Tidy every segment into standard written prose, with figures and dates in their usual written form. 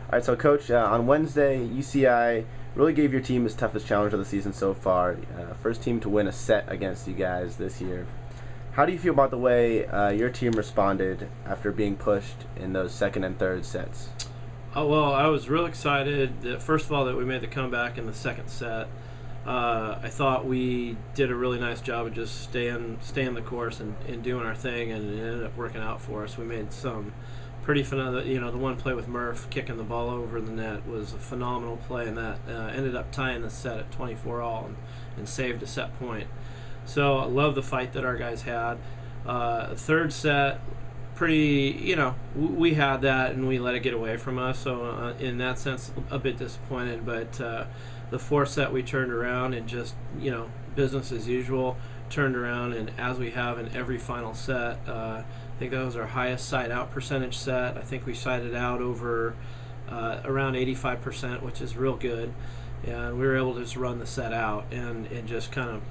All right, so Coach, on Wednesday, UCI really gave your team its toughest challenge of the season so far. First team to win a set against you guys this year. How do you feel about the way your team responded after being pushed in those second and third sets? Oh, well, I was real excited, first of all, that we made the comeback in the second set. I thought we did a really nice job of just staying the course and doing our thing, and it ended up working out for us. We made some pretty phenomenal, the one play with Murph kicking the ball over the net was a phenomenal play, and that ended up tying the set at 24-all and saved a set point. So I love the fight that our guys had. Third set, pretty, we had that and we let it get away from us. So in that sense, a bit disappointed. But the fourth set, we turned around and just, business as usual, turned around. And as we have in every final set, I think that was our highest side out percentage set. I think we sided out over around 85%, which is real good. And we were able to just run the set out and just kind of,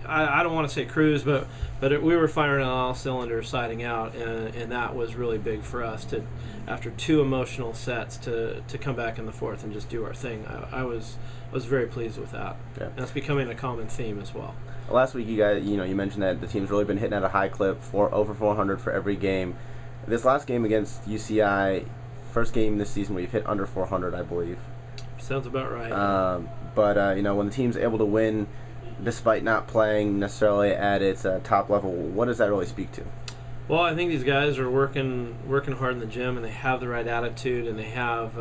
I don't want to say cruise, but we were firing on all cylinders, siding out, and that was really big for us to, after two emotional sets, to come back in the fourth and just do our thing. I was very pleased with that. Yeah. That's becoming a common theme as well. Last week, you guys, you mentioned that the team's really been hitting at a high clip, over 400 for every game. This last game against UCI, first game this season where you've hit under 400, I believe. Sounds about right. But when the team's able to win, despite not playing necessarily at its top level, what does that really speak to? Well, I think these guys are working hard in the gym, and they have the right attitude, and they have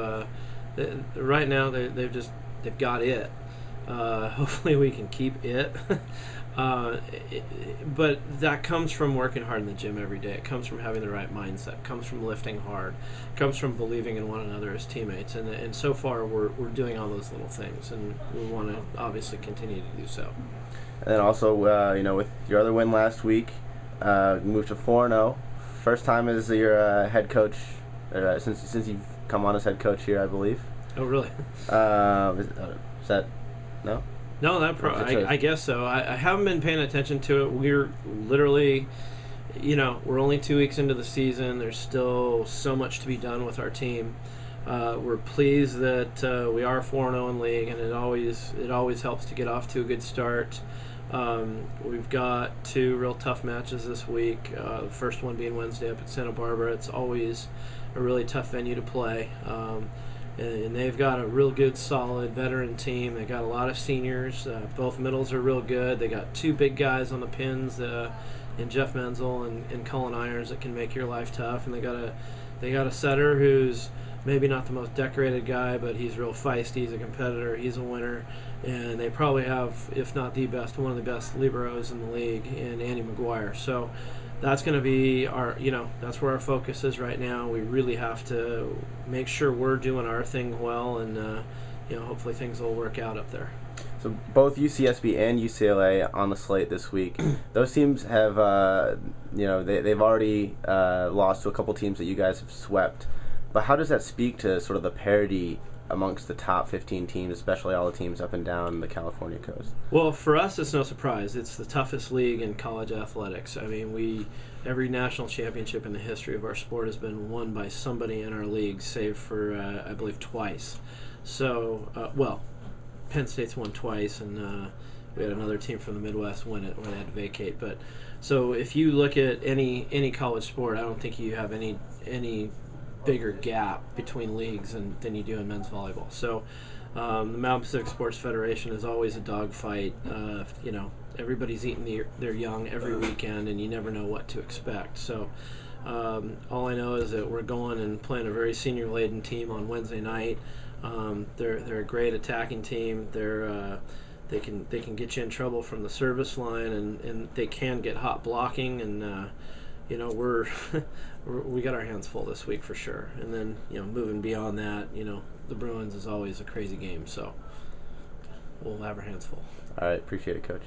right now they've got it. Hopefully, we can keep it. But that comes from working hard in the gym every day. It comes from having the right mindset. It comes from lifting hard. It comes from believing in one another as teammates. And so far, we're doing all those little things, and we want to obviously continue to do so. And then also, with your other win last week, you moved to 4-0. First time as your head coach since you've come on as head coach here, I believe. Oh, really? Is that no? No, I guess so. I haven't been paying attention to it. We're literally, we're only 2 weeks into the season. There's still so much to be done with our team. We're pleased that we are 4-0 in league, and it always helps to get off to a good start. We've got 2 real tough matches this week. The first one being Wednesday up at Santa Barbara. It's always a really tough venue to play. And they've got a real good, solid veteran team. They got a lot of seniors. Both middles are real good. They got 2 big guys on the pins, in Jeff Menzel and Cullen Irons, that can make your life tough. And they got a setter who's maybe not the most decorated guy, but he's real feisty. He's a competitor. He's a winner. And they probably have, if not the best, one of the best liberos in the league, in Andy McGuire. So that's going to be that's where our focus is right now. We really have to make sure we're doing our thing well, and hopefully things will work out up there. So both UCSB and UCLA on the slate this week. Those teams have, they've already lost to a couple teams that you guys have swept. But how does that speak to sort of the parity amongst the top 15 teams, especially all the teams up and down the California coast? Well, for us, it's no surprise. It's the toughest league in college athletics. I mean, every national championship in the history of our sport has been won by somebody in our league, save for, I believe, twice. So, Penn State's won twice, and we had another team from the Midwest win it when they had to vacate. But so if you look at any college sport, I don't think you have any bigger gap between leagues than you do in men's volleyball. So the Mountain Pacific Sports Federation is always a dogfight. Everybody's eating their young every weekend, and you never know what to expect. So all I know is that we're going and playing a very senior-laden team on Wednesday night. They're a great attacking team. They can get you in trouble from the service line, and they can get hot blocking, and we got our hands full this week for sure. And then, moving beyond that, the Bruins is always a crazy game, so we'll have our hands full. All right, appreciate it, Coach.